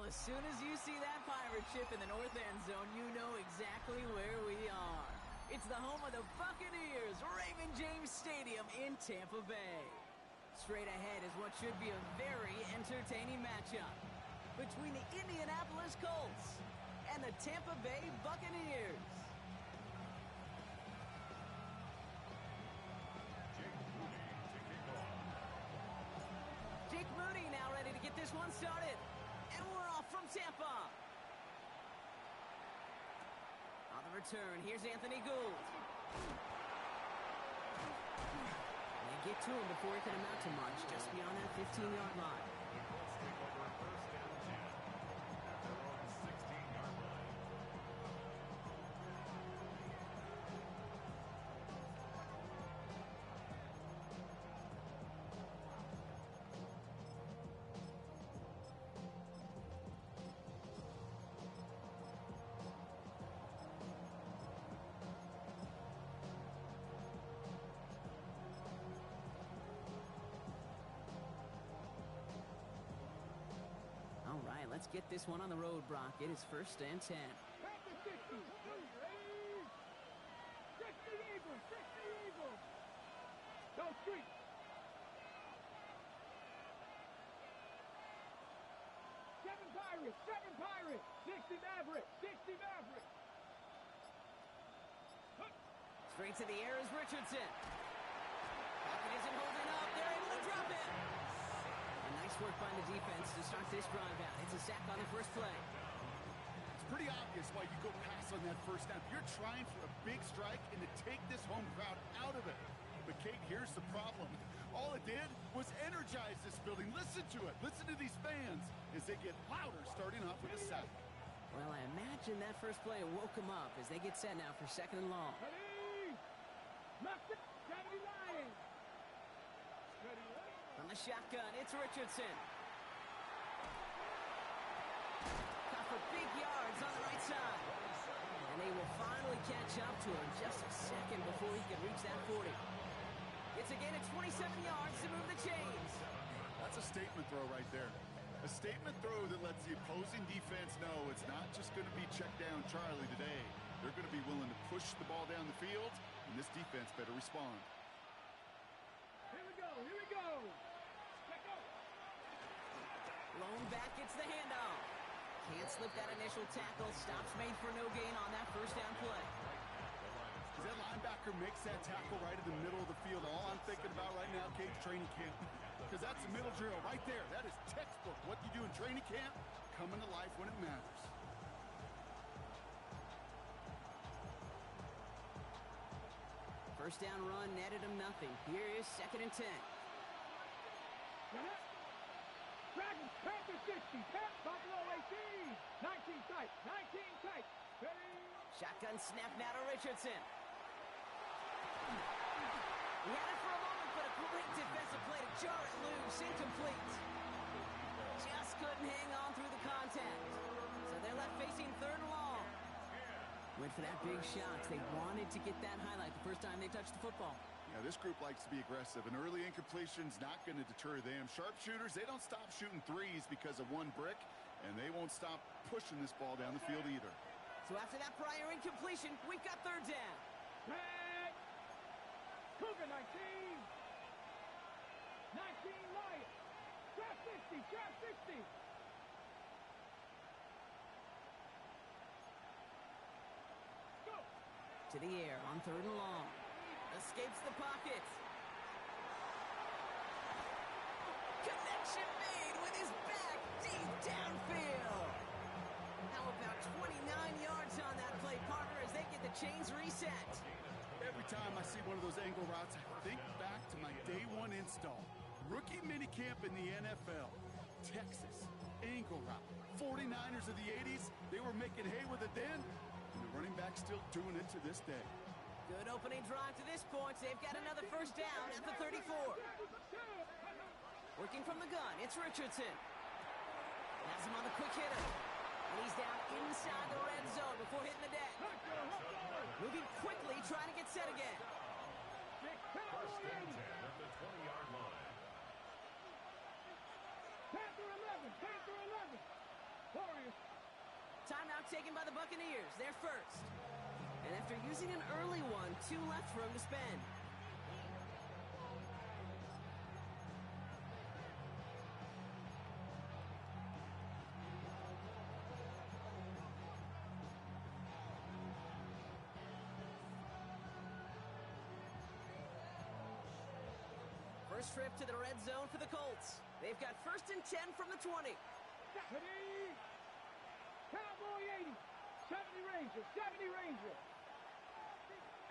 Well, as soon as you see that pirate ship in the north end zone, you know exactly where we are. It's the home of the Buccaneers, Raymond James Stadium in Tampa Bay. Straight ahead is what should be a very entertaining matchup between the Indianapolis Colts and the Tampa Bay Buccaneers. Jake Moody now ready to get this one started. And we're off from Tampa. On the return, here's Anthony Gould. They get to him before he can amount to much, just beyond that 15-yard line. Let's take over first down 10 at their own 16-yard line. All right, let's get this one on the road, Brock. It is first and 10. Back to 60. 60 Eagles. 60 Eagles. Go street. Seven Pirates. 60 Mavericks. 60 Mavericks. Straight to the air is Richardson. Pocket isn't holding up. They're able to drop it. Nice work by the defense to start this drive out. It's a sack on the first play. It's pretty obvious why you go pass on that first snap. You're trying for a big strike and to take this home crowd out of it. But, Kate, here's the problem. All it did was energize this building. Listen to it. Listen to these fans as they get louder starting off with a sack. Well, I imagine that first play woke them up as they get set now for second and long. Ready. Mustard. Steady Lions. Steady Lions. From the shotgun, it's Richardson. Caught for big yards on the right side. And they will finally catch up to him just a second before he can reach that 40. It's a gain of 27 yards to move the chains. That's a statement throw right there. A statement throw that lets the opposing defense know it's not just going to be check down Charlie today. They're going to be willing to push the ball down the field, and this defense better respond. Here we go. Let go. Blown back, it's the handoff. Can't slip that initial tackle. Stops made for no gain on that first down play. As that linebacker makes that tackle right in the middle of the field, all I'm thinking about right now, Kate, training camp. Because that's the middle drill right there. That is textbook. What you do in training camp, coming to life when it matters. First down run netted him nothing. Here is second and 10. Dragons, Panther 60, Buffalo 18, 19 tight. Ready? Shotgun snap now to Richardson. He had it for a moment, but a great defensive play to jar it loose, incomplete. Just couldn't hang on through the contact. So they're left facing third and long. Went for that big shot. They wanted to get that highlight the first time they touched the football. Yeah, this group likes to be aggressive. An early incompletion's not going to deter them. Sharpshooters, they don't stop shooting threes because of one brick, and they won't stop pushing this ball down the field either. So after that prior incompletion, we've got third down. Red. Cougar 19. 19 Lions. Trap 60. Go. To the air on third and long. Escapes the pocket. Connection made with his back deep downfield. How about 29 yards on that play, partner, as they get the chains reset. Every time I see one of those angle routes, I think back to my day one install. Rookie minicamp in the NFL. Texas, angle route. 49ers of the 80s, they were making hay with it then, and the running back's still doing it to this day. Good opening drive to this point. They've got another first down at the 34. Working from the gun, it's Richardson. Has him on the quick hitter. And he's down inside the red zone before hitting the deck. Moving quickly, trying to get set again. First and 10 at the 20-yard line. Panther 11. Go. taken by the Buccaneers. They're first. And after using an early one, 2 left for him to spend. First trip to the red zone for the Colts. They've got 1st and 10 from the 20. 70. Cowboy 80. 70 Ranger. 70 Ranger.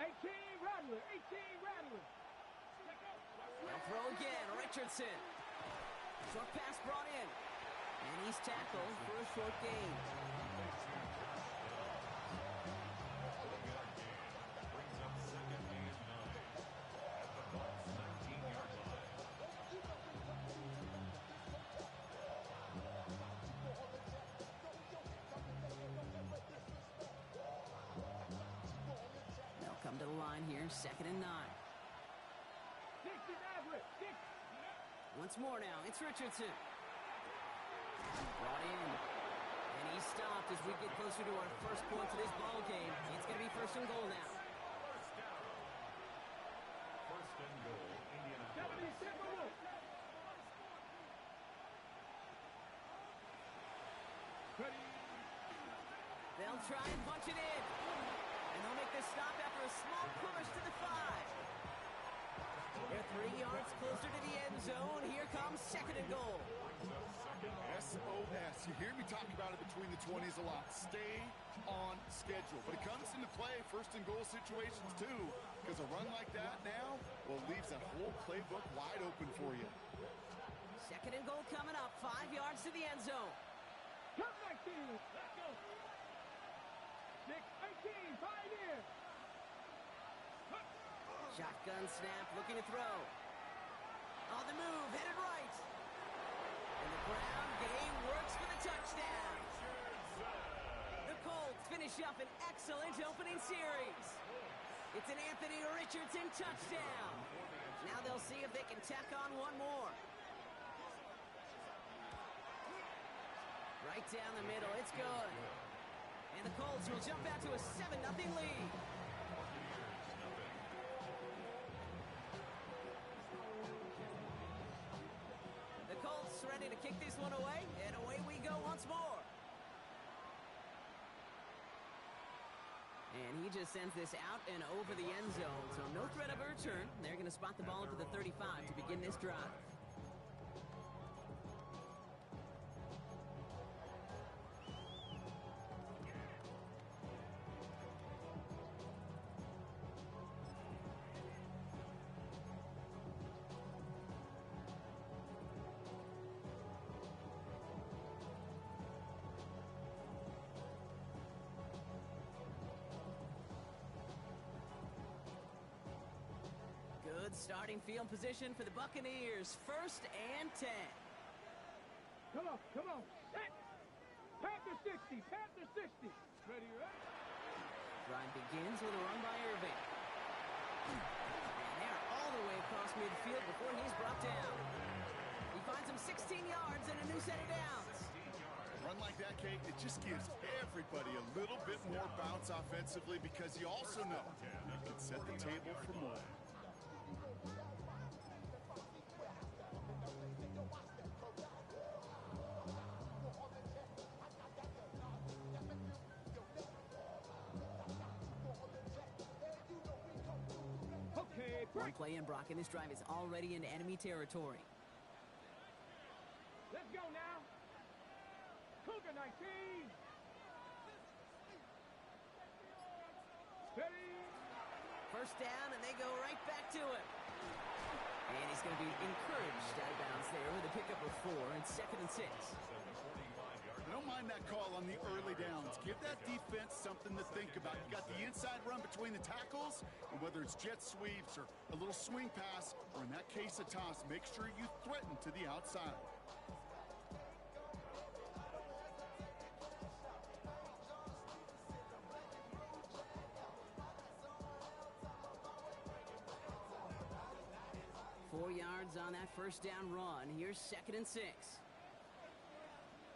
18 Rattler. 18 Rattler. They'll throw again. Richardson. Short pass brought in. And he's tackled for a short gain. Brings up 2nd and 9 at the Colts 19-yard line. They'll come to the line here. 2nd and 9. 60 average. 6. Once more now, it's Richardson. Brought in. And he's stopped as we get closer to our first point to this ball game. It's going to be 1st and goal now. First and goal, 70 Indianapolis. Timberwolves. Ready. They'll try and punch it in. And they'll make this stop after a small push to the 5. They're 3 yards closer to the end zone. Here comes 2nd and goal. SOS. You hear me talk about it between the 20s a lot. Stay on schedule. But it comes into play 1st and goal situations too. Because a run like that now, well, leaves that whole playbook wide open for you. 2nd and goal coming up. 5 yards to the end zone. Come 19. Let's go. 6, 18. 5 in. Shotgun snap, looking to throw. On the move, headed right. And the ground game works for the touchdown. The Colts finish up an excellent opening series. It's an Anthony Richardson touchdown. Now they'll see if they can tack on one more. Right down the middle, it's good. And the Colts will jump out to a 7-0 lead. The Colts ready to kick this one away, and away we go once more. And he just sends this out and over the end zone, so no threat of a return. They're going to spot the ball to the 35 to begin this drive. Good starting field position for the Buccaneers. 1st and 10. Come on. Come on. Set. Panther 60. Panther 60. Ready, right? Drive begins with a run by Irving. And they're all the way across midfield before he's brought down. He finds him 16 yards and a new set of downs. A run like that, Kate, it just gives everybody a little bit more bounce offensively because you also know you can set the table for more. One play in, Brock, and this drive is already into enemy territory. Let's go now. Cougar 19. Steady. 1st down, and they go right back to him. And he's going to be encouraged out of bounds there with a pickup of 4 and 2nd and 6. I don't mind that call on the early downs. Give that defense something to think about. You got the inside run between the tackles, and whether it's jet sweeps or a little swing pass, or in that case a toss, make sure you threaten to the outside. Four yards on that 1st down run. Here's 2nd and 6.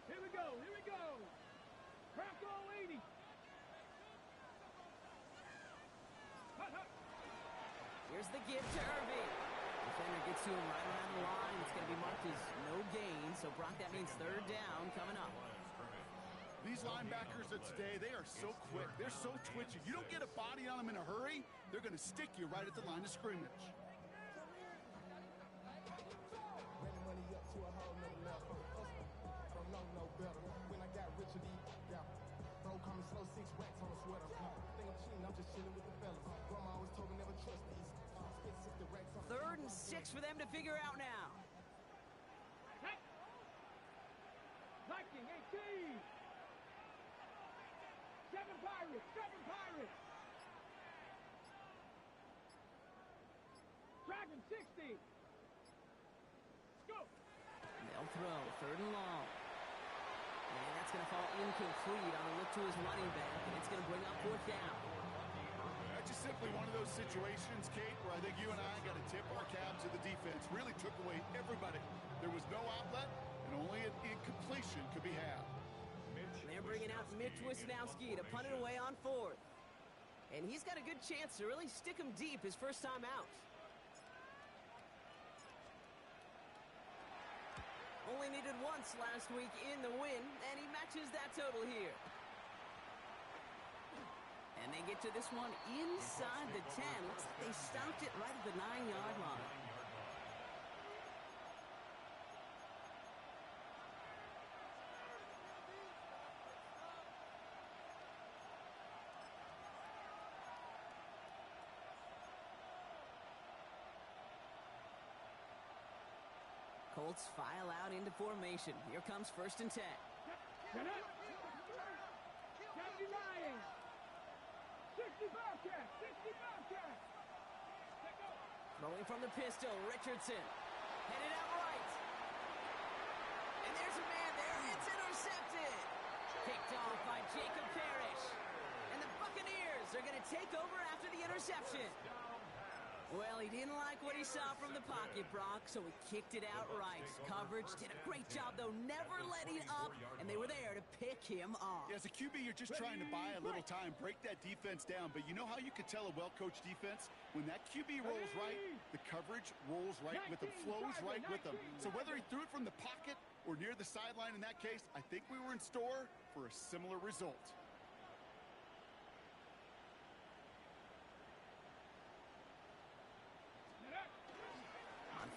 Here we go. Here we go. Bronco 80. the give to Irving. Defender gets to him right around the line. It's going to be marked as no gain. So, Brock, that means third down coming up. These linebackers of today, they are so quick. They're so twitchy. You don't get a body on them in a hurry, they're going to stick you right at the line of scrimmage. Third and 6 for them to figure out now. Viking 18. 7 Pirates. 7 Pirates. Dragon 60. Go. They'll throw. Third and long. And that's going to fall incomplete on a look to his running back, and it's going to bring up fourth down. That's just simply one of those situations, Kate, where I think you and I got to tip our cap to the defense. Really took away everybody. There was no outlet, and only an incompletion could be had. They're bringing out Mitch Wisnowski to punt it away on fourth. And he's got a good chance to really stick him deep his first time out. Only needed once last week in the win, and he matches that total here. And they get to this one inside the 10. Looks like they stopped it right at the 9-yard line. Colts file out into formation. Here comes first and 10. Get up. 70 Lions. 60 Bobcats. 60 Bobcats. Throwing from the pistol, Richardson. Headed out right. And there's a man there. It's intercepted. Picked off by Jacob Parrish. And the Buccaneers are going to take over after the interception. Well, he didn't like what he saw from the pocket, Brock, so he kicked it out right. Coverage did a great job, though, never letting up, and they were there to pick him off. Yeah, as a QB, you're just trying to buy a little time, break that defense down. But you know how you can tell a well-coached defense? When that QB rolls right, the coverage rolls right with them, flows right with them. So whether he threw it from the pocket or near the sideline in that case, I think we were in store for a similar result.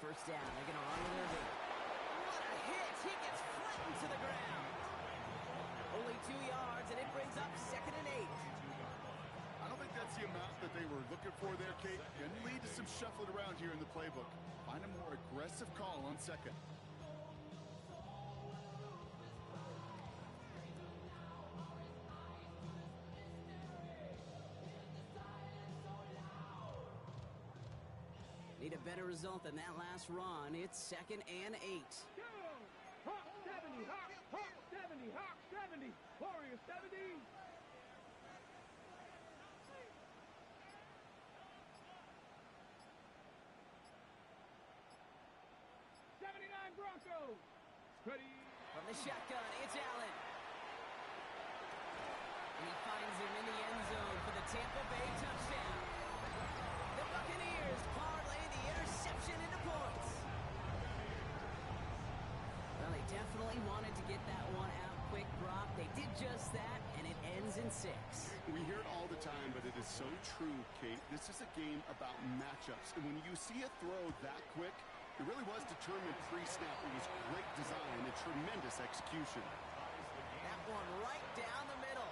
First down, they're going to run with Irving. What a hit! He gets flattened to the ground. Only 2 yards, and it brings up second and 8. I don't think that's the amount that they were looking for there, Kate. Can lead to some shuffling around here in the playbook. Find a more aggressive call on second. Need a better result than that last run. It's second and 8. Go! Hawk 70, Hawk 70, Hawk 70, Warriors 70. Broncos. Ready. From the shotgun, it's Allen. And he finds him in the end zone for the Tampa Bay touchdown. The Buccaneers parlay the interception into points. Well, they definitely wanted to get that one out quick, Brock. They did just that, and it ends in 6. We hear it all the time, but it is so true, Kate. This is a game about matchups. And when you see a throw that quick, it really was determined pre-snap. It was great design and tremendous execution. That one right down the middle.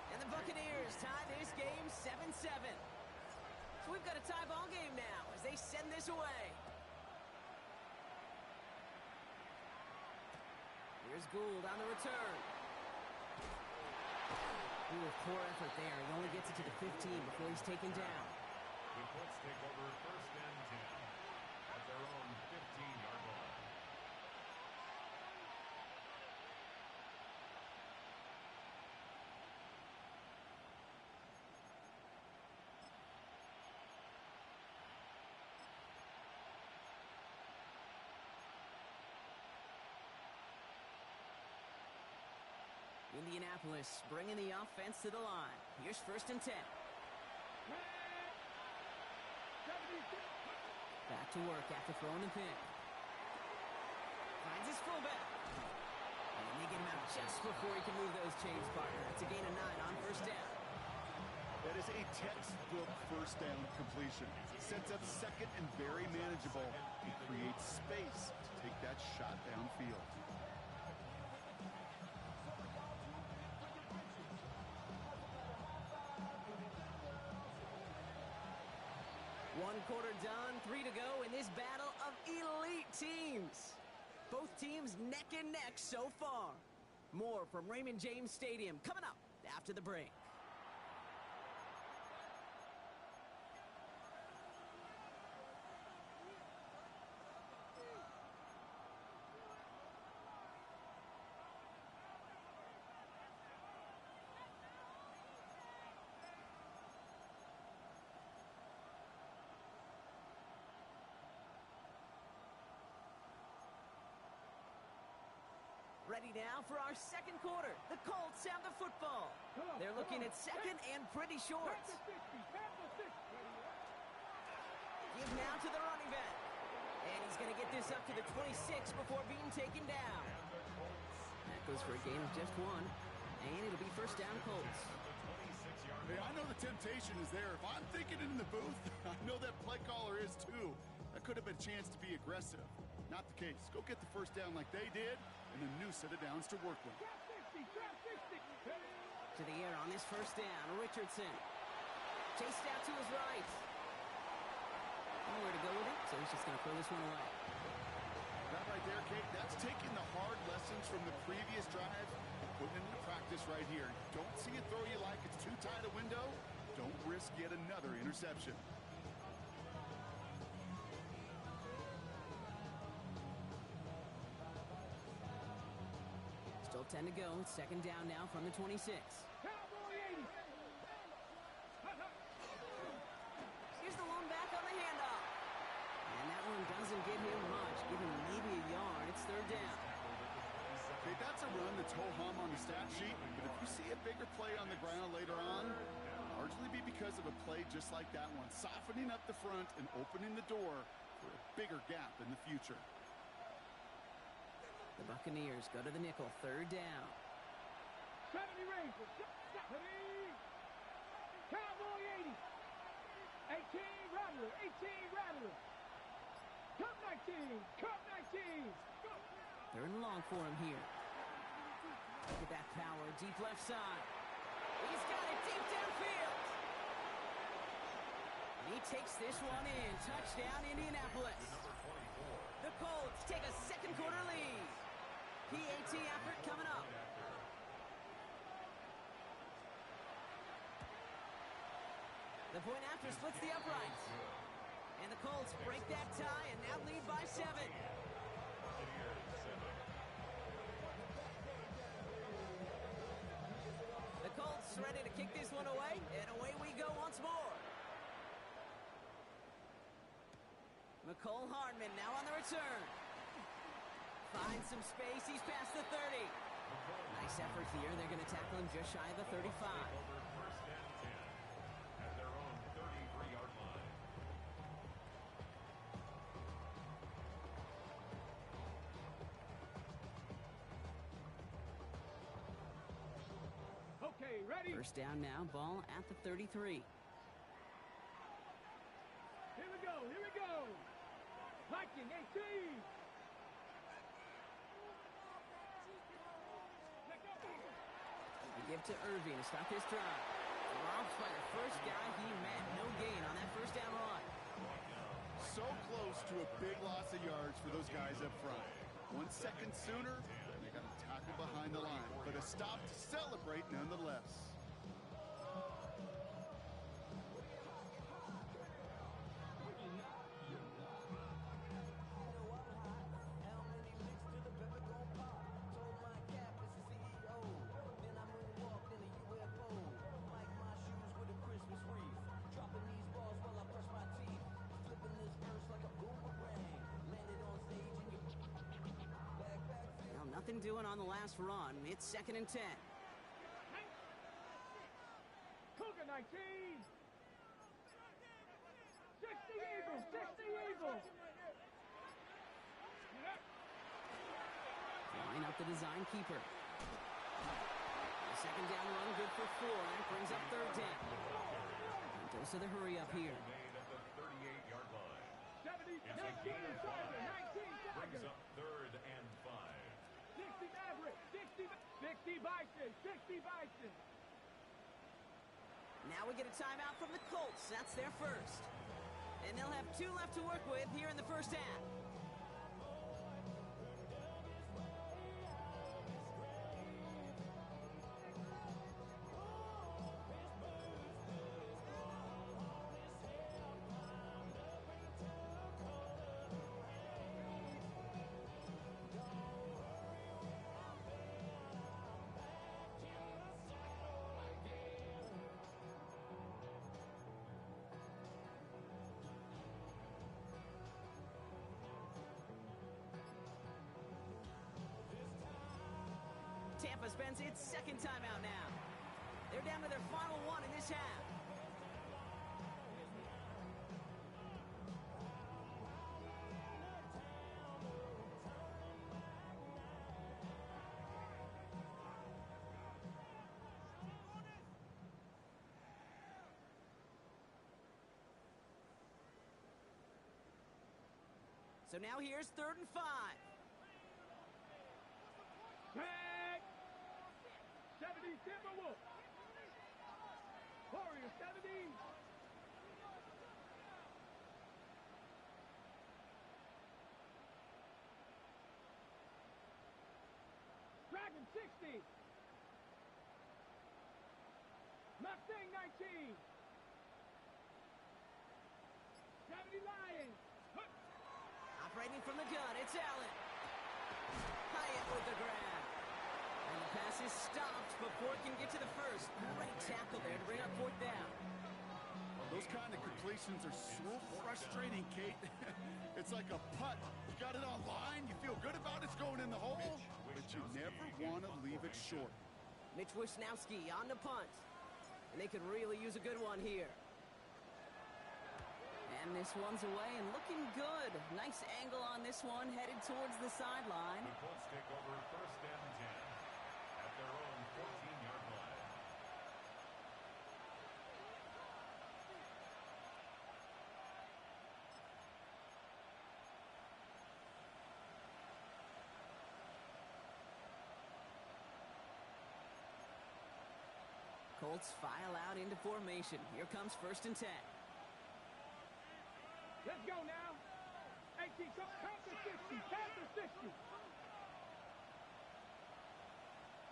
And the Buccaneers tie this game 7-7. So we've got a tie ball game now as they send this away. Here's Gould on the return. Ooh, poor effort there. He only gets it to the 15 before he's taken down. The Colts take over first and 10 at their own 15-yard line. Indianapolis bringing the offense to the line. Here's first and 10. 75. Back to work after throwing the pick. Finds his fullback. And they get him out just before he can move those chains, partner. It's a gain of 9 on first down. That is a textbook first down completion. Sets up second and very manageable. He creates space to take that shot downfield. One quarter done, 3 to go in this battle of elite teams. Both teams neck and neck so far. More from Raymond James Stadium coming up after the break. Ready now for our second quarter. The Colts have the football. They're looking at second and pretty short. Give now to the running back. And he's going to get this up to the 26 before being taken down. That goes for a gain of just 1. And it'll be first down Colts. Hey, I know the temptation is there. If I'm thinking it in the booth, I know that play caller is too. That could have been a chance to be aggressive. Not the case. Go get the first down like they did, and a new set of downs to work with. To the air on this first down, Richardson. Chased out to his right. Nowhere to go with it, so he's just going to throw this one away. That right there, Kate, that's taking the hard lessons from the previous drive and putting it into practice right here. Don't see it throw you like it's too tight a window. Don't risk yet another interception. Still 10 to go. It's second down now from the 26. Here's the one back on the handoff. And that one doesn't get him much. Give him maybe a yard. It's third down. Okay, that's a run that's ho-hum on the stat sheet, but if you see a bigger play on the ground later on, it'll largely be because of a play just like that one, softening up the front and opening the door for a bigger gap in the future. The Buccaneers go to the nickel, third down. 70 Rangers, 70. Cowboy 80. 18 Rattler, 18 Rattler. Cup 19, Cup 19. Go. Third and long for him here. Look at that power, deep left side. He's got it deep downfield. And he takes this one in. Touchdown, Indianapolis. The Colts take a second quarter lead. PAT effort coming up. The point after splits the uprights. And the Colts break that tie and now lead by 7. The Colts ready to kick this one away, and away we go once more. McCole Hardman now on the return. Finds some space. He's past the 30. Nice effort here. They're going to tackle him just shy of the 35. First and 10 at their own 33-yard line. Okay, ready? First down now. Ball at the 33. Here we go, here we go. Viking 18. They give to Irving to stop this drive. Drops by the first guy he met. No gain on that first down run. So close to a big loss of yards for those guys up front. 1 second sooner, and they got a tackle behind the line. But a stop to celebrate nonetheless. Nothing doing on the last run. It's second and 10. Cougar 19. 60 Eagles. Eagles, 60 Eagles. Line up the design keeper. The second down run good for 4, and it brings up third down. Goes to the hurry up here. Made at the 38-yard line. 70, It's a gain of 5. 19 Brings Tigers. up third and 5. 60 Maverick, 60 Bison, 60 Bison. Now we get a timeout from the Colts. That's their first. And they'll have 2 left to work with here in the first half. Tampa spends its second timeout now. They're down to their final one in this half. So now here's 3rd and 5. Tag. 70 Timberwolves. Warriors, 70. Dragon, 60. Mustang, 19. 70 Lions. Operating from the gun, it's Allen. Hyatt with the grab. And the pass is stopped before it can get to the first. Great tackle there to bring up 4th down. Those kind of completions are so frustrating, Kate. It's like a putt. You got it on line, you feel good about it's going in the hole, but you never want to leave it short. Mitch Wisnowski on the punt. And they could really use a good one here. And this one's away and looking good. Nice angle on this one, headed towards the sideline. The Colts take over first and 10 at their own 14-yard line. Colts file out into formation. Here comes 1st and 10. Let's go now. 18, count to 60, count to 60.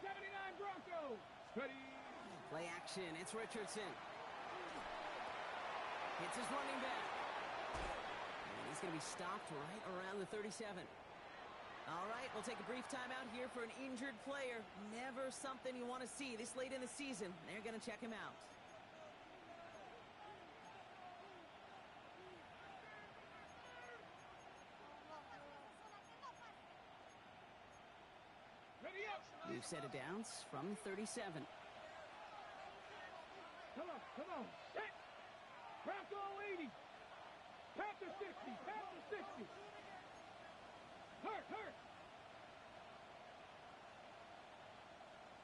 79 Broncos. Steady. Play action, it's Richardson. Hits his running back. And he's going to be stopped right around the 37. All right, we'll take a brief timeout here for an injured player. Never something you want to see this late in the season. They're going to check him out. Ready up. New set of downs from 37. Come on. Set. Bronco 80. Panther 60, Panther 60. Hurt.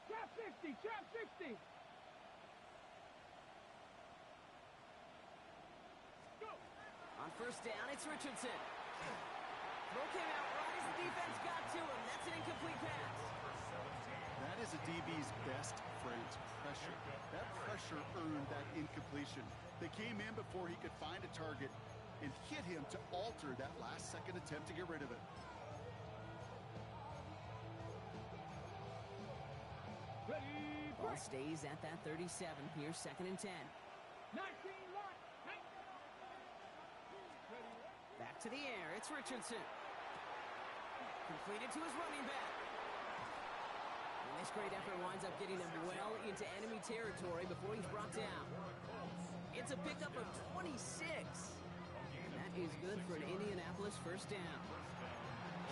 Trap 60. Go. On 1st down, it's Richardson. Throw came out right as the defense got to him. That's an incomplete pass. That is a DB's best friend, pressure. That pressure earned that incompletion. They came in before he could find a target and hit him to alter that last-second attempt to get rid of it. Ready. Ball stays at that 37. Here's 2nd and 10. 19 lot. Back to the air. It's Richardson. Completed to his running back. And this great effort winds up getting him well into enemy territory before he's brought down. It's a pickup of 26. That is good for an Indianapolis 1st down.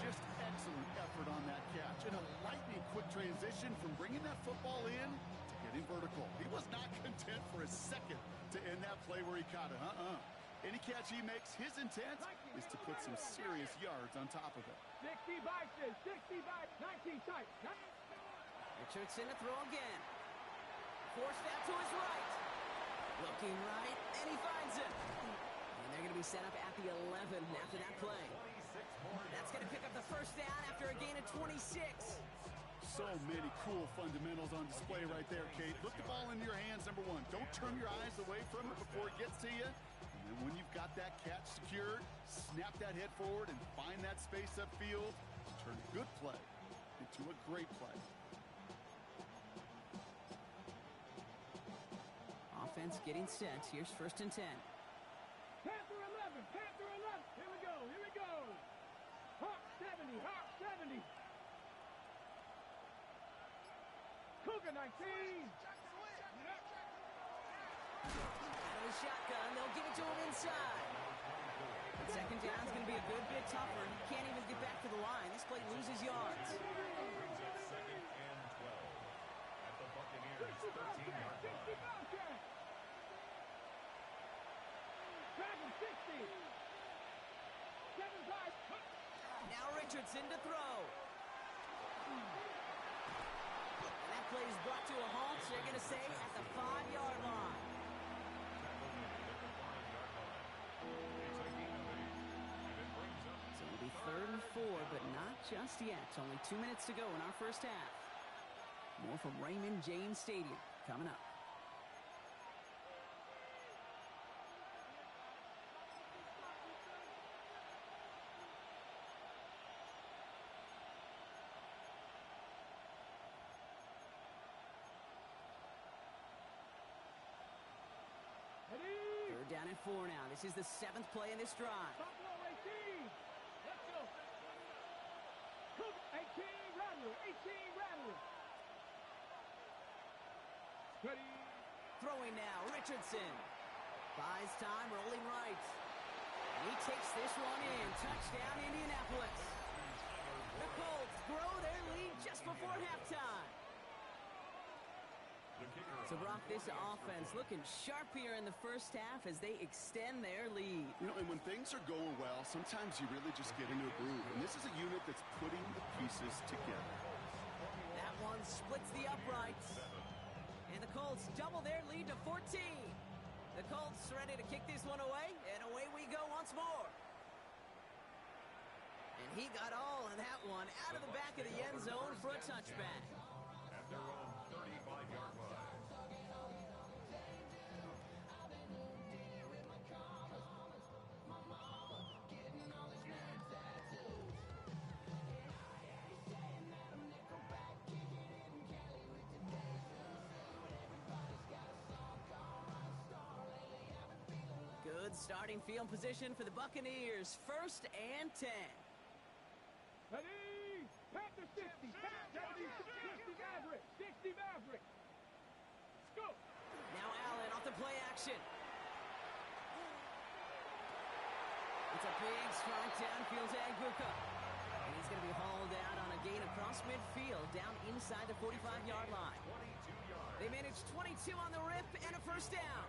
Just excellent effort on that catch. And a lightning-quick transition from bringing that football in to getting vertical. He was not content for a second to end that play where he caught it. Any catch he makes, his intent is to put some serious yards on top of it. 60 boxes, 60 by 19 tight. Richardson to throw again. Forced out to his right. Looking right, and he finds it. And they're going to be set up at the 11 after that play. That's going to pick up the first down after a gain of 26. So many cool fundamentals on display right there, Kate. Look the ball into your hands, number one. Don't turn your eyes away from it before it gets to you. And then when you've got that catch secured, snap that head forward and find that space upfield. Turn a good play into a great play. Offense getting set. Here's 1st and 10. Panther 11, Panther 11. Here we go, here we go. Hawk 70, Hawk 70. Cougar 19. Out of his shotgun, they'll give it to him inside. But 2nd down's going to be a good bit tougher. He can't even get back to the line. This play loses yards. Brings up 2nd and 12 at the Buccaneers 13-yard line. Dragon 60. 7-5. Now Richardson to throw. And that play is brought to a halt, so they're going to say at the 5-yard line. So it'll be 3rd and 4, but not just yet. Only 2 minutes to go in our first half. More from Raymond James Stadium coming up. Third down and 4 now. This is the 7th play in this drive. Buffalo 18. Let's go. Cook 18 Rattler, 18 Rattler. Ready. Throwing now, Richardson. Buys time, rolling right. And he takes this one in. Touchdown, Indianapolis. The Colts grow their lead just before halftime. So, Brock, this offense looking sharp here in the first half as they extend their lead. You know, and when things are going well, sometimes you really just get into a groove. And this is a unit that's putting the pieces together. That one splits the uprights. And the Colts double their lead to 14. The Colts ready to kick this one away, and away we go once more. And he got all of that one out of the back of the end zone for a touchback. At their own 35-yard line. Good starting field position for the Buccaneers. 1st and 10. Ready. Panther 60. 70, 60 Maverick. 60 Maverick. Let's go. Now Allen off the play action. It's a big strike downfield to Aguka. And he's going to be hauled out on a gain across midfield down inside the 45-yard line. They managed 22 on the rip and a first down.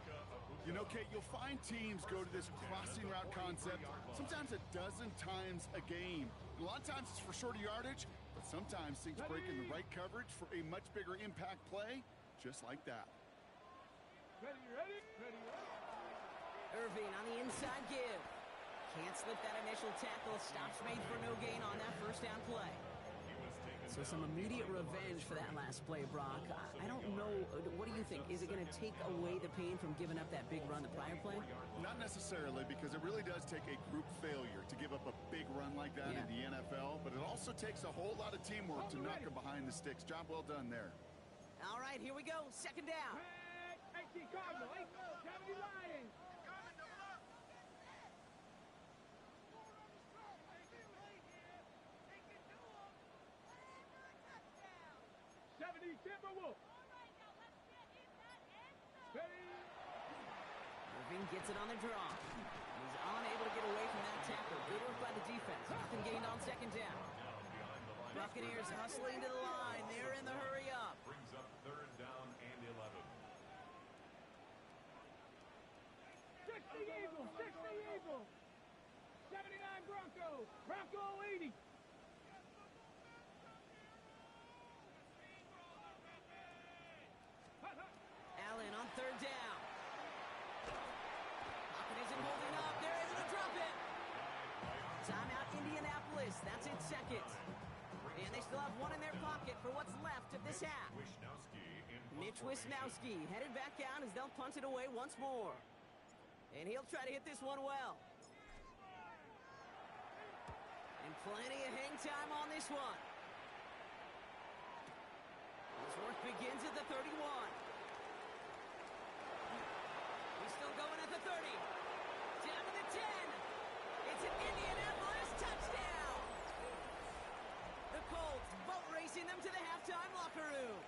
You know, Kate, you'll find teams go to this crossing route concept sometimes a dozen times a game. A lot of times it's for shorter yardage, but sometimes things break in the right coverage for a much bigger impact play, just like that. Ready, ready, ready, ready. Irving on the inside give. Can't slip that initial tackle. Stops made for no gain on that first down play. So some immediate revenge for that last play, Brock. I don't know. What do you think? Is it going to take away the pain from giving up that big run the prior play? Not necessarily, because it really does take a group failure to give up a big run like that in the NFL, but it also takes a whole lot of teamwork to knock them behind the sticks. Job well done there. All right, here we go. 2nd down. 18 Cardinal, 70 Lions. 70 Timberwolves. Irving gets it on the draw. He's unable to get away from that tackle. Good work by the defense. Nothing gained on 2nd down. Buccaneers hustling to the line. They're in the hurry up. Brings up 3rd down and 11. 60 Eagles, 60 Bronco 80. Allen on third down. Pocket isn't holding up. They're able to drop it. Timeout, Indianapolis. That's its second. And they still have one in their pocket for what's left of this half. Mitch Wisnowski headed back down as they'll punt it away once more. And he'll try to hit this one well. And plenty of hang time on this one. His work begins at the 31. He's still going at the 30. Down to the 10. It's an Indianapolis touchdown. The Colts boat racing them to the halftime locker room.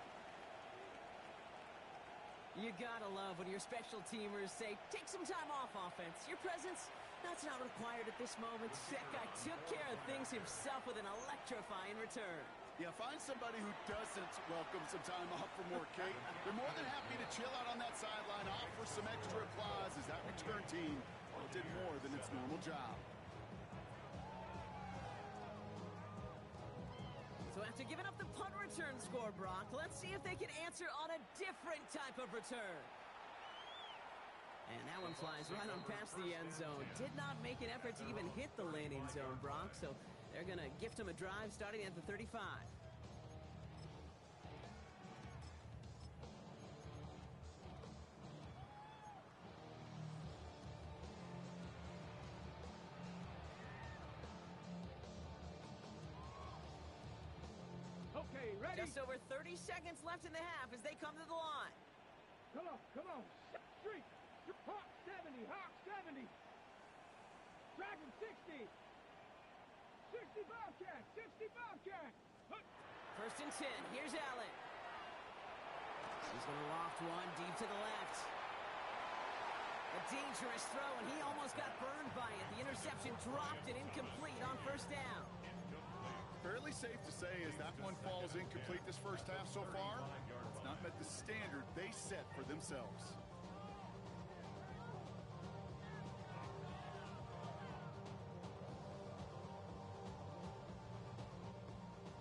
You gotta love when your special teamers say, take some time off offense. Your presence, that's not required at this moment. That guy took care of things himself with an electrifying return. Yeah, find somebody who doesn't welcome some time off from work, Kate. They're more than happy to chill out on that sideline, offer some extra applause as that return team did more than its normal job. So after giving up the punt return score, Brock, let's see if they can answer on a different type of return. And that one flies right on past the end zone. Did not make an effort to even hit the landing zone, Brock, so they're going to gift him a drive starting at the 35. Okay, ready? Just over 30 seconds left in the half as they come to the line. Come on. Street. Hawk 70. Hawk 70. Dragon 60. 60 Bobcat. 60 Bobcat. Look. First and 10. Here's Allen. He's going to loft one deep to the left. A dangerous throw, and he almost got burned by it. The interception dropped and incomplete on first down. Fairly safe to say as that one falls incomplete this first half so far, it's not met the standard they set for themselves.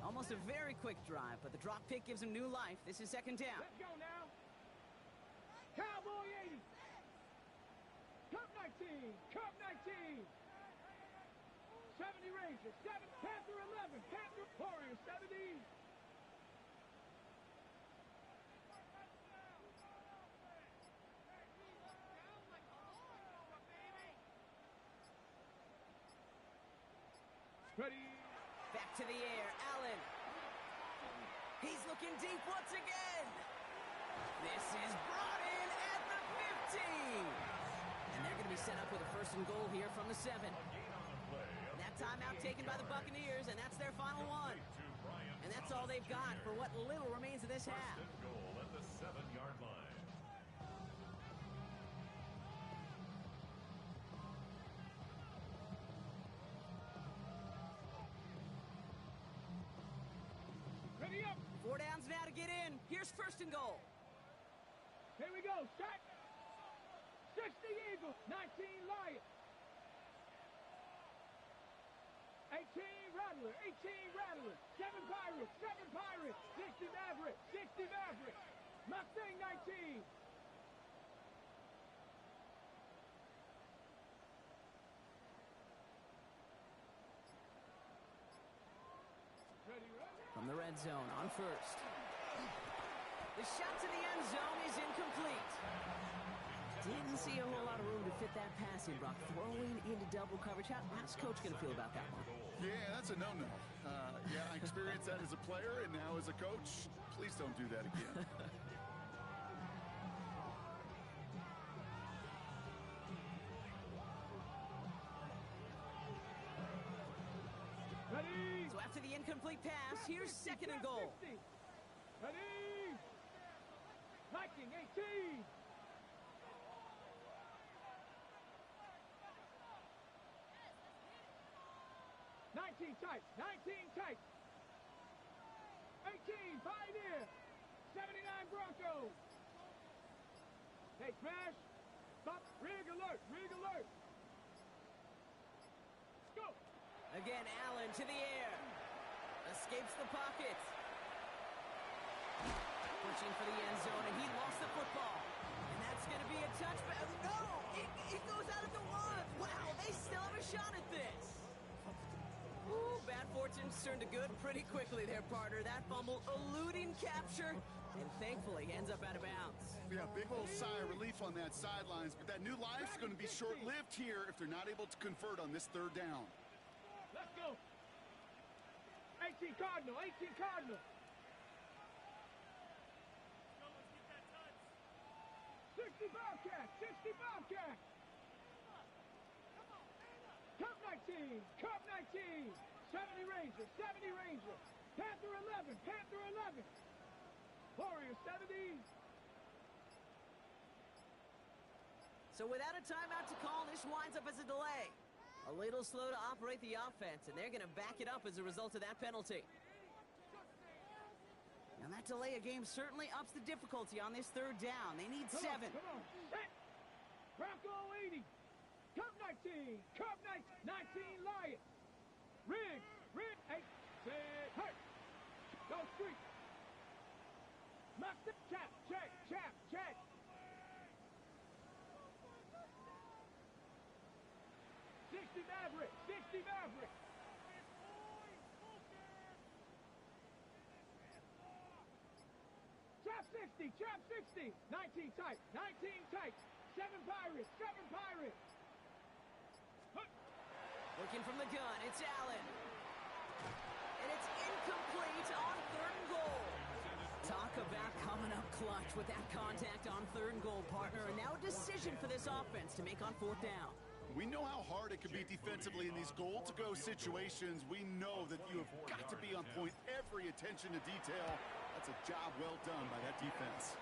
Almost a very quick drive, but the drop pick gives him new life. This is second down. Let's go now. Cowboy 80. Cup 19. Cup 19. 70 Rangers. 7 Panther 11. Panther Warriors 70. Ready. Back to the air, Allen. He's looking deep once again. This is brought in at the 15. And they're going to be set up with a first and goal here from the 7. That timeout taken by the Buccaneers, and that's their final one. And that's all they've got for what little remains of this half. First and goal at the 7-yard line. Ready up. 4 downs now to get in. Here's first and goal. Here we go. Start. 60 Eagles. 19 Lions. 18 Rattler. 18 Rattler. 7 Pirates. 7 Pirates. 60 Mavericks. 60 Mavericks. Mustang 19. Ready. From the red zone on first. The shot to the end zone is incomplete. Didn't see a whole lot of room to fit that pass in, Brock. Throwing into double coverage. How's Coach going to feel about that one? Yeah, that's a no-no. Yeah, I experienced that as a player and now as a coach. Please don't do that again. Ready. So after the incomplete pass, here's second and goal. 50. Ready. Viking 18. Tight, 19 tight. 18 Pioneer. 79 Broncos. Hey, crash. Stop. Rig alert. Rig alert. Let's go. A Again, Allen to the air. Escapes the pocket. Pushing for the end zone, and he lost the football. And that's going to be a touchback. No! It goes out of the ones. Wow, they still have a shot at this. Ooh, bad fortune turned to good pretty quickly there, partner. That fumble eluding capture, and thankfully ends up out of bounds. Yeah, big old sigh of relief on that sidelines, but that new life's going to be short-lived here if they're not able to convert on this third down. Let's go. 18 Cardinal, 18 Cardinal. 60 Bobcat, 60 Bobcat. Cup 19, Cup 19. 70 Ranger, 70 Ranger. Panther 11, Panther 11. Warrior 70. So without a timeout to call, this winds up as a delay. A little slow to operate the offense, and they're going to back it up as a result of that penalty. And that delay of game certainly ups the difficulty on this third down. They need 7. Come on, set. Bronco 80. Cup 19, Cup 19, 19 Lions. Rig, 8, set, hurt. Go street. Knock the chap, check. 60 Maverick, 60 Maverick. Trap 60, 19 tight, 7 Pirates, 7 Pirates. Looking from the gun, it's Allen. And it's incomplete on 3rd and goal. Talk about coming up clutch with that contact on 3rd and goal, partner. And now a decision for this offense to make on 4th down. We know how hard it can be defensively in these goal-to-go situations. We know that you have got to be on point, every attention to detail. That's a job well done by that defense.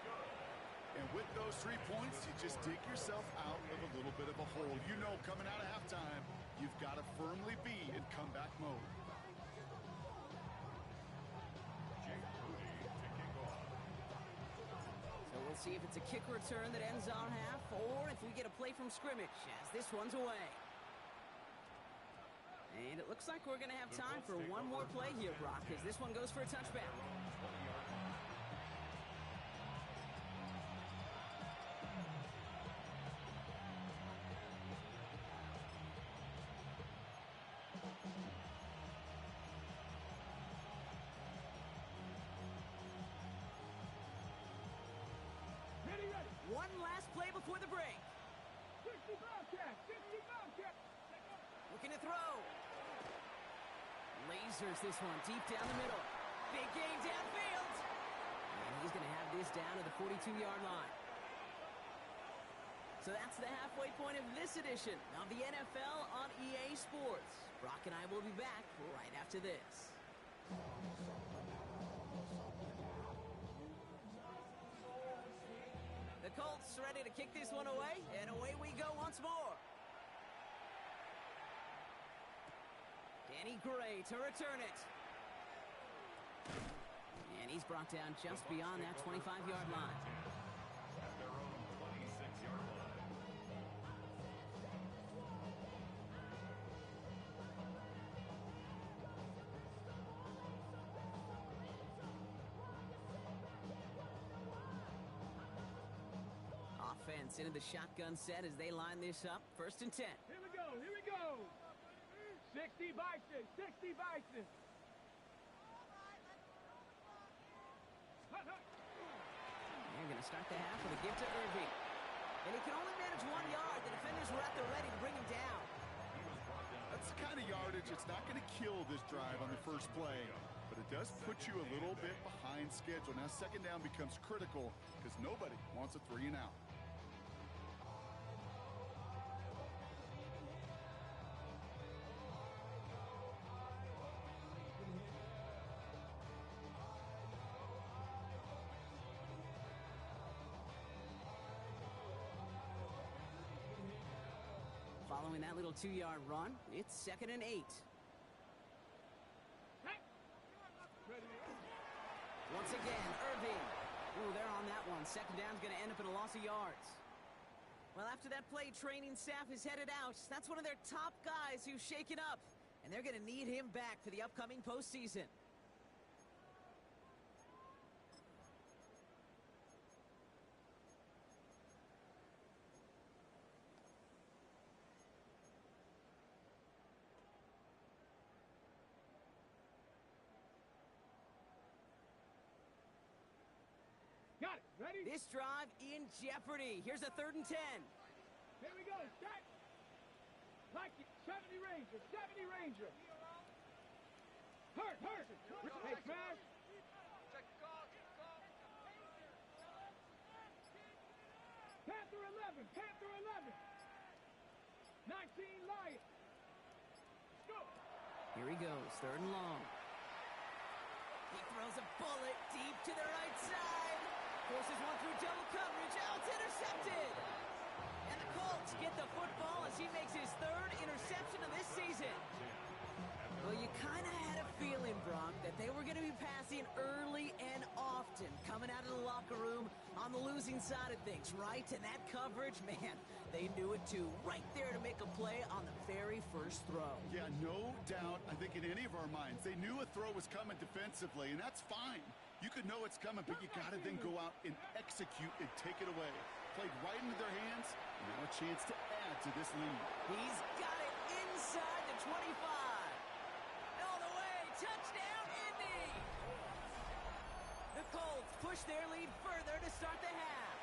And with those 3 points, you just dig yourself out of a little bit of a hole. You know, coming out of halftime, you've got to firmly be in comeback mode. So we'll see if it's a kick return that ends on half, or if we get a play from scrimmage, as this one's away. And it looks like we're going to have time for one more play here, Brock, as this one goes for a touchback. Ready. One last play before the break. 60 Bobcat, 60 Bobcat. Looking to throw. Lasers this one deep down the middle. Big game downfield. And he's going to have this down to the 42-yard line. So that's the halfway point of this edition of the NFL on EA Sports. Brock and I will be back right after this. The Colts ready to kick this one away, and away we go once more. Danny Gray to return it. And he's brought down just beyond that 25-yard line. At their own 26-yard line. Offense into the shotgun set as they line this up. 1st and 10. Here we go. 60 Bison, 60 Bison. They're going to start the half with a give to Irving. And he can only manage 1 yard. The defenders were at the ready to bring him down. That's the kind of yardage it's not going to kill this drive on the first play, but it does put you a little bit behind schedule. Now 2nd down becomes critical because nobody wants a 3 and out. Following that little 2-yard run, it's 2nd and 8. Once again, Irving. Ooh, they're on that one. 2nd down's going to end up in a loss of yards. Well, after that play, training staff is headed out. That's one of their top guys who's shaken up. and they're going to need him back for the upcoming postseason. Got it. Ready? This drive in jeopardy. Here's a 3rd and 10. Here we go. Set. Like it. 70 Ranger. 70 Ranger. Hurt. Hey, smash. Panther 11. Panther 11. 19 Lion. Go. Here he goes. 3rd and long. He throws a bullet deep to the right side. Forces one through double coverage. Oh, it's intercepted. And the Colts get the football as he makes his 3rd interception of this season. Well, you kind of had a feeling, Brock, that they were going to be passing early and often, coming out of the locker room on the losing side of things, right? And that coverage, man, they knew it too. Right there to make a play on the very first throw. Yeah, no doubt, I think in any of our minds, they knew a throw was coming defensively, and that's fine. You could know it's coming, but you got to then go out and execute and take it away. Played right into their hands, and now a chance to add to this lead. He's got it inside the 25. All the way, touchdown, Indy! The Colts push their lead further to start the half.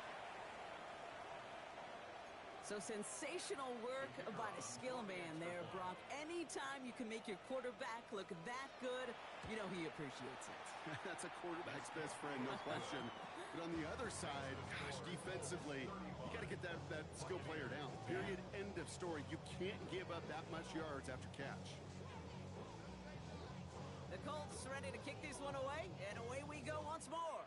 So sensational work by the skill man there, Brock. Anytime you can make your quarterback look that good, you know he appreciates it. That's a quarterback's best friend, no question. But on the other side, gosh, defensively, you got to get that skill player down. Period, end of story. You can't give up that much yards after catch. The Colts ready to kick this one away, and away we go once more.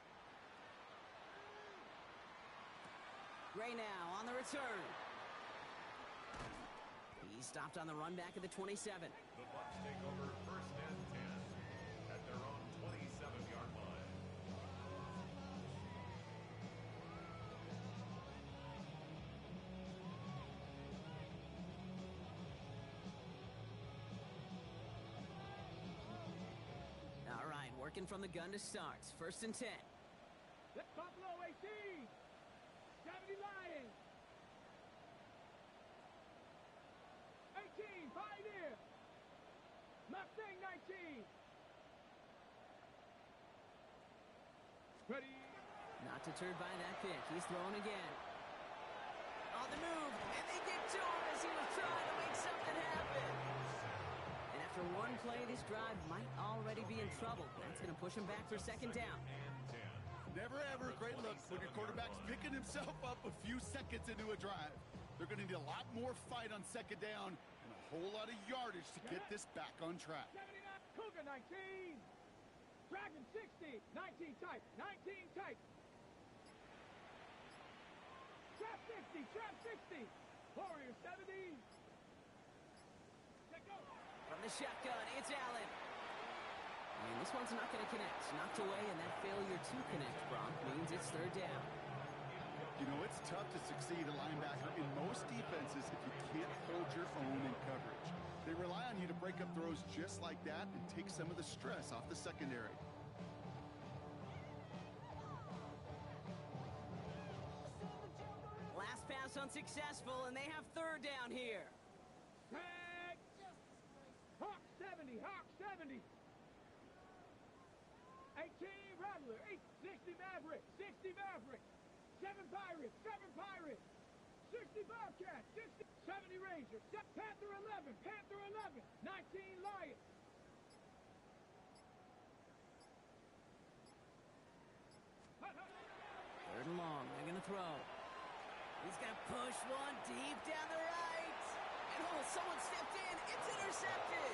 Gray now on the return. He stopped on the run back at the 27. The Bucs take over 1st and 10 at their own 27-yard line. All right, working from the gun to start. 1st and 10. Let's Buffalo 18. 70 Lions. 18, Pioneer. Mustang 19. Ready. Not deterred by that pick. He's throwing again. On the move, and they get to him as he was trying to make something happen. And after one play, this drive might already be in trouble. That's going to push him back for 2nd down. Never ever a great look when your quarterback's picking himself up a few seconds into a drive. They're going to need a lot more fight on 2nd down and a whole lot of yardage to get this back on track. 79, Cougar 19. Dragon 60, 19 type, 19 type. Trap 60, trap 60. Warrior 70. Let go. From the shotgun, it's Allen. And this one's not going to connect. Knocked away, and that failure to connect, Brock, means it's 3rd down. You know, it's tough to succeed a linebacker in most defenses if you can't hold your own in coverage. They rely on you to break up throws just like that and take some of the stress off the secondary. Last pass unsuccessful, and they have 3rd down here. Tag. Hawk 70, Hawk 70. 18 Rattler, 60 Maverick, 60 Maverick. 7 Pirates, 7 Pirates. 60 Bobcat, 60, 70 Ranger. Panther 11, Panther 11. 19 Lion. Third and long, they're going to throw. He's going to push one deep down the right. And someone stepped in. It's intercepted.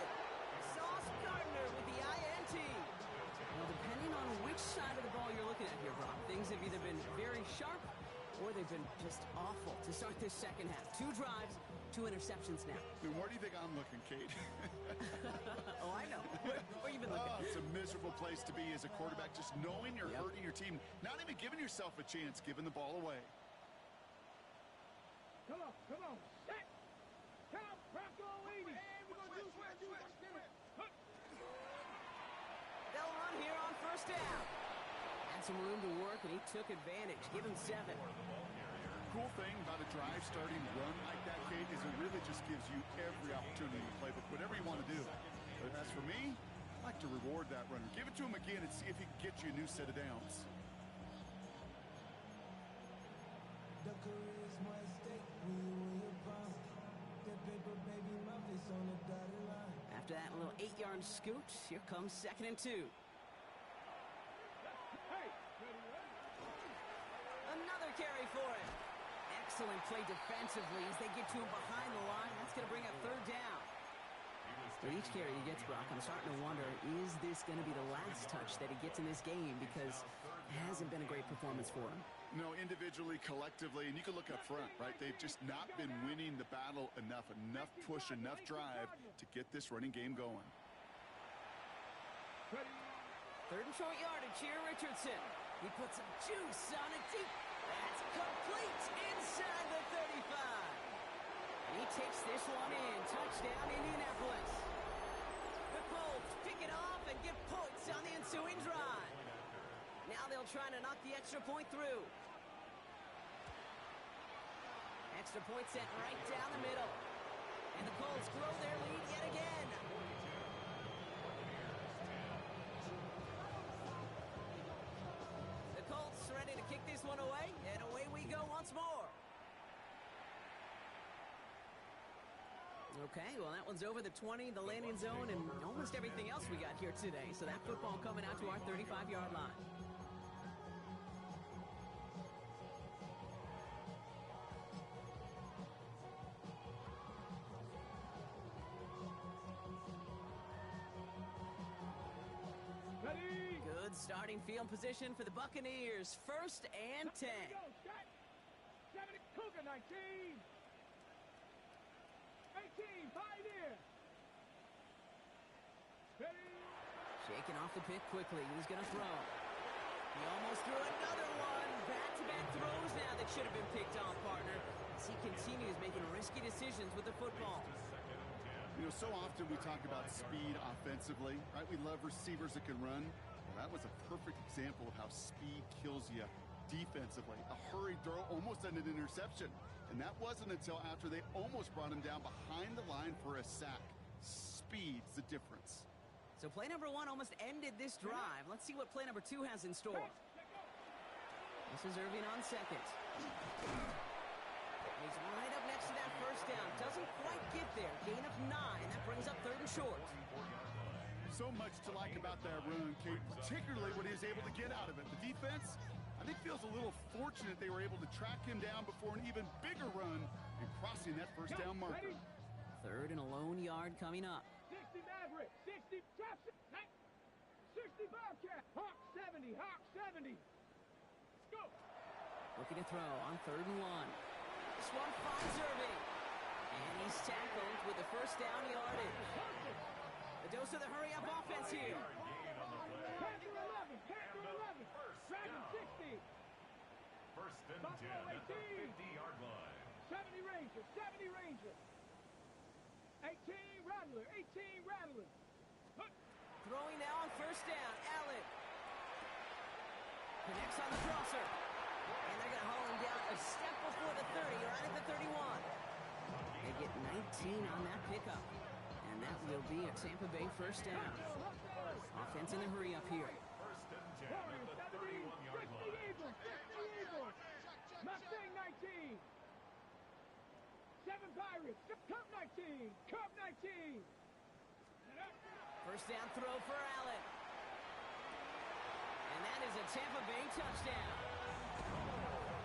Sauce Gardner with the INT. Well, depending on which side of the ball you're looking at here, Brock, things have either been very sharp or they've been just awful to start this 2nd half. 2 drives, 2 interceptions now. I mean, where do you think I'm looking, Kate? Oh, I know. Where you been looking? Oh, it's a miserable place to be as a quarterback, just knowing you're hurting your team, not even giving yourself a chance, giving the ball away. Come on, set. Count, Bronco 80. And we're going to do switch. here on first down. Had some room to work, and he took advantage. Give him 7. Cool thing about a drive starting run like that, Kate, is it really just gives you every opportunity to play with whatever you want to do. But as for me, I like to reward that runner. Give it to him again and see if he can get you a new set of downs. After that little 8-yard scoot, here comes 2nd and 2. Another carry for him. Excellent play defensively as they get to him behind the line. That's going to bring up 3rd down. With each carry he gets, Brock, I'm starting to wonder, is this going to be the last touch that he gets in this game? Because it hasn't been a great performance for him. No, individually, collectively, and you can look up front, right? They've just not been winning the battle enough push, enough drive to get this running game going. 3rd and short yardage here, Richardson. He puts some juice on it deep. That's complete inside the 35. And he takes this one in. Touchdown, Indianapolis. The Colts pick it off and get points on the ensuing drive. Now they'll try to knock the extra point through. Extra point set right down the middle. And the Colts grow their lead yet again. The Colts ready to kick this one away, and away we go once more. Okay, well, that one's over the 20, the landing zone, and almost everything else we got here today. So that football coming out to our 35-yard line. Ready? Good starting field position for the Buccaneers. 1st and 10. 70, Cougar 19. 18, Pioneer. Ready? Shaking off the pick quickly. Who's going to throw? He almost threw another one. Back-to-back throws now that should have been picked off, partner. As he continues making risky decisions with the football. You know, so often we talk about speed offensively, right? We love receivers that can run. Well, that was a perfect example of how speed kills you defensively. A hurried throw almost ended an interception. And that wasn't until after they almost brought him down behind the line for a sack. Speed's the difference. So play number 1 almost ended this drive. Let's see what play number 2 has in store. This is Irving on 2nd. He's right up next to that 1st down. Doesn't quite get there. Gain of 9. That brings up 3rd and short. So much to like about that run, Kate, particularly what he was able to get out of it. The defense, I think, feels a little fortunate they were able to track him down before an even bigger run and crossing that 1st down marker. 3rd and a lone yard coming up. 60 Maverick, 60 Traps, 60 Bobcat, Hawk 70, Hawk 70. Let's go. Looking to throw on 3rd and 1. This one finds Irving. And he's tackled with the 1st down yardage. The dose of the hurry-up offense here. Panther 11, Panther 11, Dragon 60. 1st and 10 at the 50-yard line. 70 Ranger, 70 Ranger. 18 Rattler, 18 Rattler. Throwing now on 1st down, Allen. Connects on the crosser. And they're going to haul him down a step before the 30, right at the 31. They get 19 on that pickup. And that will be a Tampa Bay 1st down. Offense in the hurry up here. 1st and 10 at the 31-yard line. 50 Eagles, 50 Eagles. Mustang 19. 7 Pirates, Cup 19, Cup 19. 1st down throw for Allen. And that is a Tampa Bay touchdown.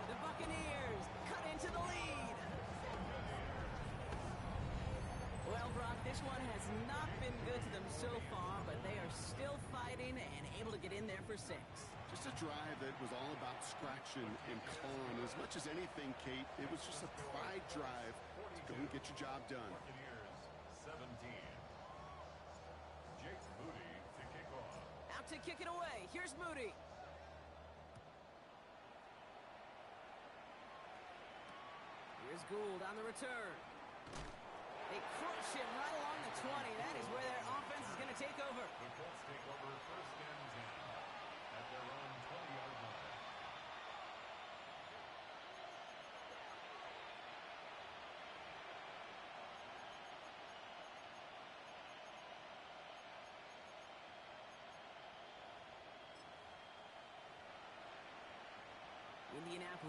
The Buccaneers cut into the lead. Well, Brock, this one has not been good to them so far, but they are still fighting and able to get in there for 6. Just a drive that was all about distraction and calm. As much as anything, Kate, it was just a pride drive to go and get your job done. Buccaneers 17. Jake Moody to kick off. Out to kick it away. Here's Moody. Here's Gould on the return. They crush him right along the 20. That is where their offense is going to take over. The Colts take over 1st and 10.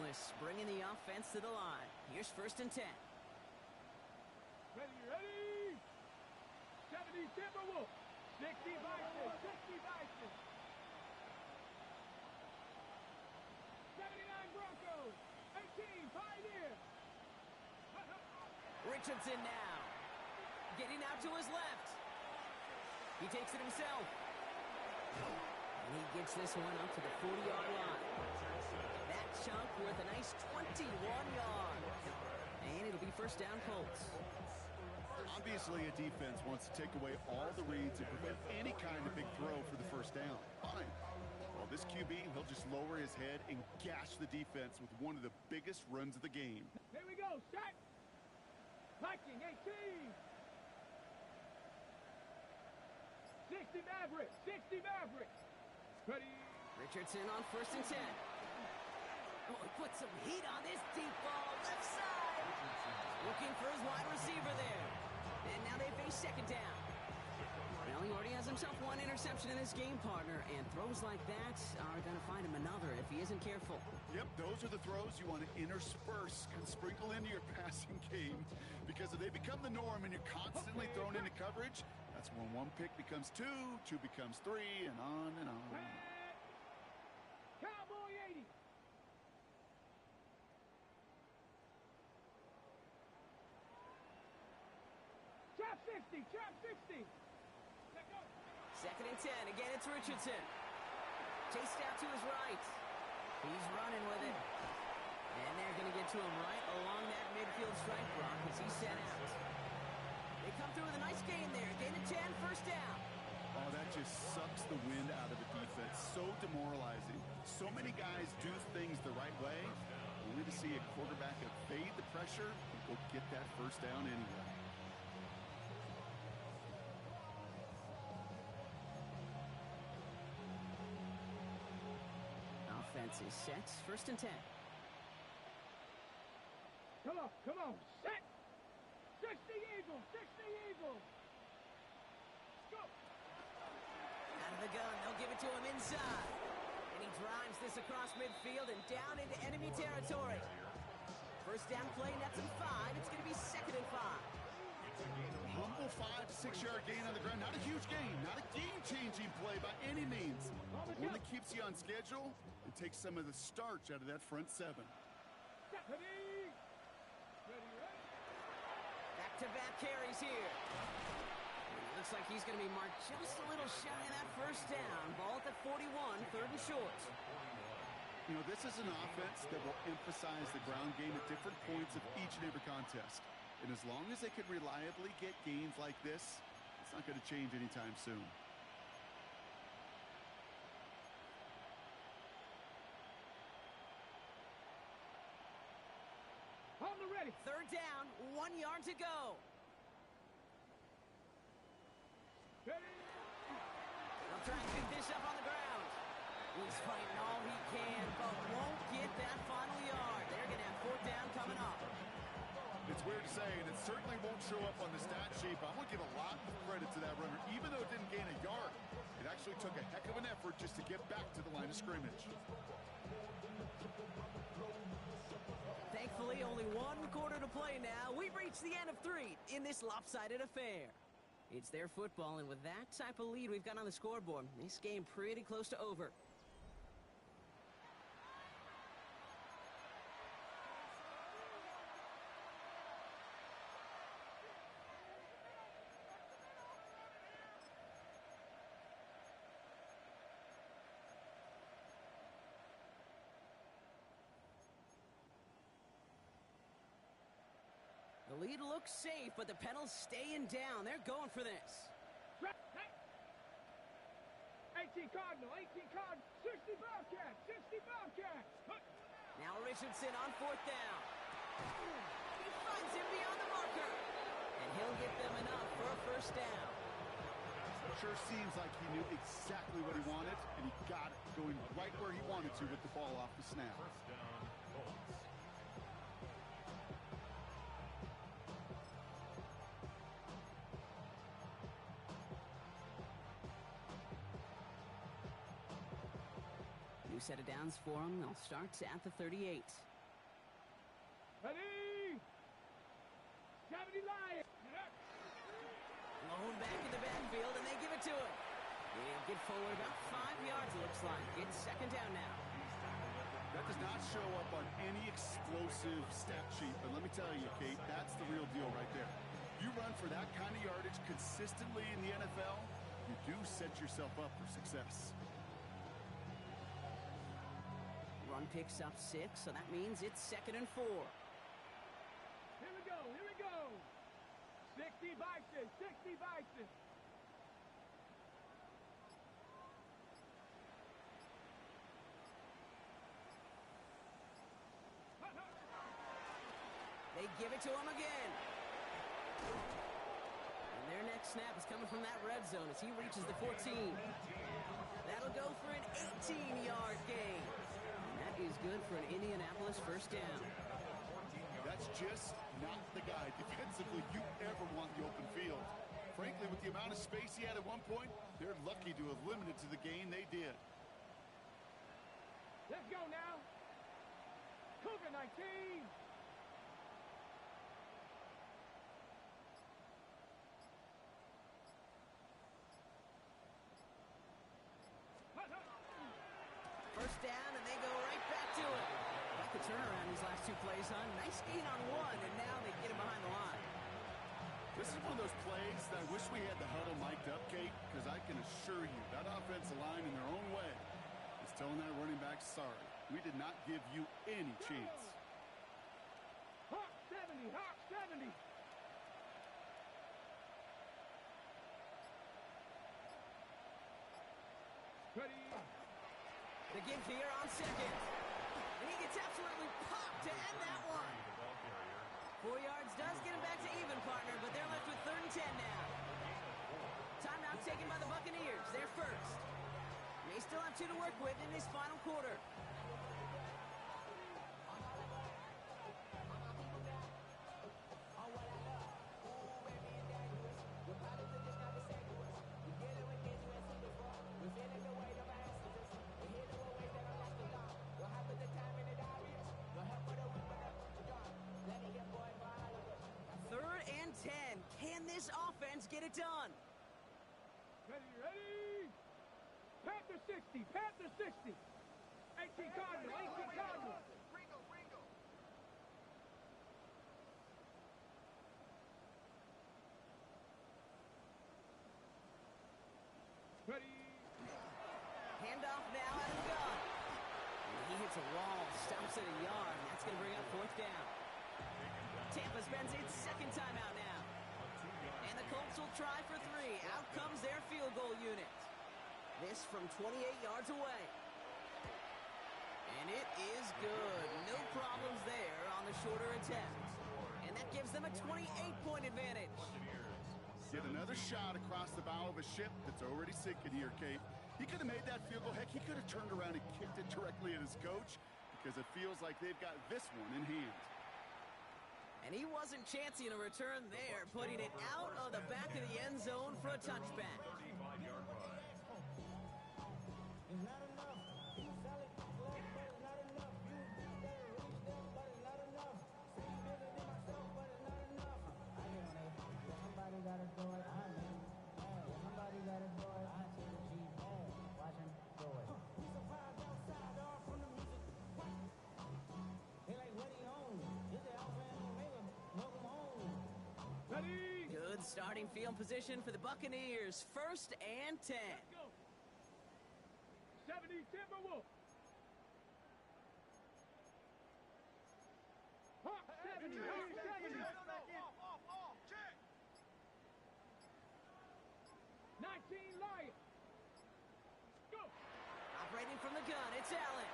Thomas bringing the offense to the line. Here's 1st and 10. Ready, ready! 70 Timberwolves, 60 Bison, 60 Bison. 79 Broncos, 18 Pioneers. Richardson now. Getting out to his left. He takes it himself. And he gets this one up to the 40-yard line. That chunk worth a nice 21 yards. And it'll be 1st down Colts. Obviously, a defense wants to take away all the reads and prevent any kind of big throw for the 1st down. Fine. Well, this QB, he'll just lower his head and gash the defense with one of the biggest runs of the game. Here we go, set! Viking, 18! 60 Mavericks, 60 Mavericks! Ready? Richardson on 1st and 10. Oh, he put some heat on this deep ball, left side. Looking for his wide receiver there. And now they face 2nd down. Well, he already has himself one interception in this game, partner, and throws like that are going to find him another if he isn't careful. Yep, those are the throws you want to intersperse and sprinkle into your passing game, because if they become the norm and you're constantly thrown into coverage, that's when 1 pick becomes 2, 2 becomes 3, and on and on. Cowboy 80! Trap 60, trap 60! Let go! 2nd and 10. Again, it's Richardson. Chased out to his right. He's running with it. And they're going to get to him right along that midfield strike block as he's sent out. They come through with a nice gain there. Gain of 10, 1st down. Oh, that just sucks the wind out of the defense. So demoralizing. So many guys do things the right way, only to see a quarterback evade the pressure and go get that 1st down anyway. Offense is set. 1st and 10. Come on, set! 60 Eagles, 60 Eagles! Let's go! Out of the gun, they'll give it to him inside. And he drives this across midfield and down into enemy territory. 1st down play, nets him 5. It's going to be 2nd and 5. Humble 5 to 6 yard gain on the ground. Not a huge gain, not a game-changing play by any means. One that keeps you on schedule and takes some of the starch out of that front 7. Ready? Ready, ready? Back-to-back carries here. Looks like he's going to be marked just a little shy of that 1st down. Ball at the 41, 3rd and short. You know, this is an offense that will emphasize the ground game at different points of each and every contest. And as long as they can reliably get gains like this, it's not going to change anytime soon. On the ready. 3rd down, 1 yard to go. Ready? They'll try and pick this up on the ground. He's fighting all he can, but won't get that final yard. They're going to have 4th down coming up. It's weird to say, and it certainly won't show up on the stat sheet, but I'm going to give a lot of credit to that runner. Even though it didn't gain a yard, it actually took a heck of an effort just to get back to the line of scrimmage. Thankfully, only 1 quarter to play now. We've reached the end of 3 in this lopsided affair. It's their football, and with that type of lead we've got on the scoreboard, this game pretty close to over. The lead looks safe, but the pedal's staying down. They're going for this. 18 Cardinal, 18 Cardinal, 60 Bobcats, 60 Bobcats. Now Richardson on 4th down. He finds him beyond the marker. And he'll get them enough for a 1st down. Sure seems like he knew exactly what he wanted, and he got it, going right where he wanted to with the ball off the snap. 1st down, Colts. New set of downs for them. They'll start at the 38. Ready? 70 Lions. Blown back in the backfield, and they give it to him. He'll get forward about 5 yards, it looks like. It's second down now. That does not show up on any explosive stat sheet, but let me tell you, Kate, that's the real deal right there. You run for that kind of yardage consistently in the NFL, you do set yourself up for success. Run picks up 6, so that means it's 2nd and 4. Here we go, here we go. 60 Bison, 60 Bison. They give it to him again. And their next snap is coming from that red zone as he reaches the 14. That'll go for an 18-yard gain. And that is good for an Indianapolis first down. That's just not the guy defensively you ever want the open field. Frankly, with the amount of space he had at one point, they're lucky to have limited to the gain they did. Let's go now. Cougar 19. First down, and they go right back to it. Like the turnaround these last 2 plays, huh? Nice gain on 1, and now they get him behind the line. This is one of those plays that I wish we had the huddle mic'd up, Kate, because I can assure you that offensive line in their own way is telling that running back, sorry, we did not give you any chance. Hawk 70, Hawk 70. Ready? The give here on 2nd. And he gets absolutely popped to end that one. 4 yards does get him back to even, partner, but they're left with 3rd and 10 now. Timeout taken by the Buccaneers. They're first. They still have 2 to work with in this final quarter. Can this offense get it done? Ready, ready. Panther 60, Panther 60. 18 Cardinal, 18 Cardinal. Ready. Handoff now out of the gun. And he hits a wall, stops at a yard, and that's going to bring up 4th down. Tampa spends its 2nd timeout now. And the Colts will try for 3. Out comes their field goal unit. This from 28 yards away. And it is good. No problems there on the shorter attempt. And that gives them a 28-point advantage. Get another shot across the bow of a ship that's already sinking here, Kate. He could have made that field goal. Heck, he could have turned around and kicked it directly at his coach because it feels like they've got this one in hand. And he wasn't chancing a return there, putting it out of the back of the end zone for a touchback. 35-yard run. It's not enough. You sell it, but it's not enough. You beat that, reach them, but it's not enough. Say you bigger than myself, but it's not enough. I get on it. Somebody gotta do it. I mean, somebody gotta do it. I see the G. Watch him do it. We surprised outside, all from the music. They like, what he on? This is Alpha and Omega. Welcome home. Ready. Good starting field position for the Buccaneers. 1st and 10. Let's go. 70 Timberwolves. Hawk 70, Hawk 70. 19 Lions. Go. Operating from the gun, it's Allen.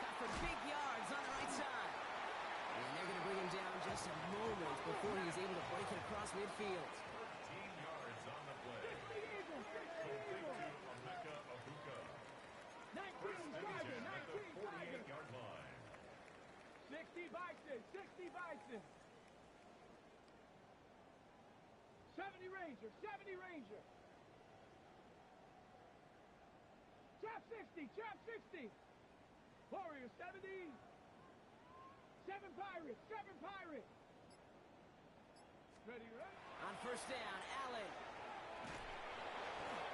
Got for big yards on the right side. And they're going to bring him down just a moment before he's able to break it across midfield. 13 yards on the play. 60 Eagles, 60 Eagles. Emeka Abuka. 19 Tiger, 19 Tiger. 48-yard line. 60 Bison, 60 Bison. 70 Ranger, 70 Ranger. Chap 60, Chap 60. Warrior. Warriors, 70. 7 Pirates, 7 Pirates. Ready, ready. On first down, Allen.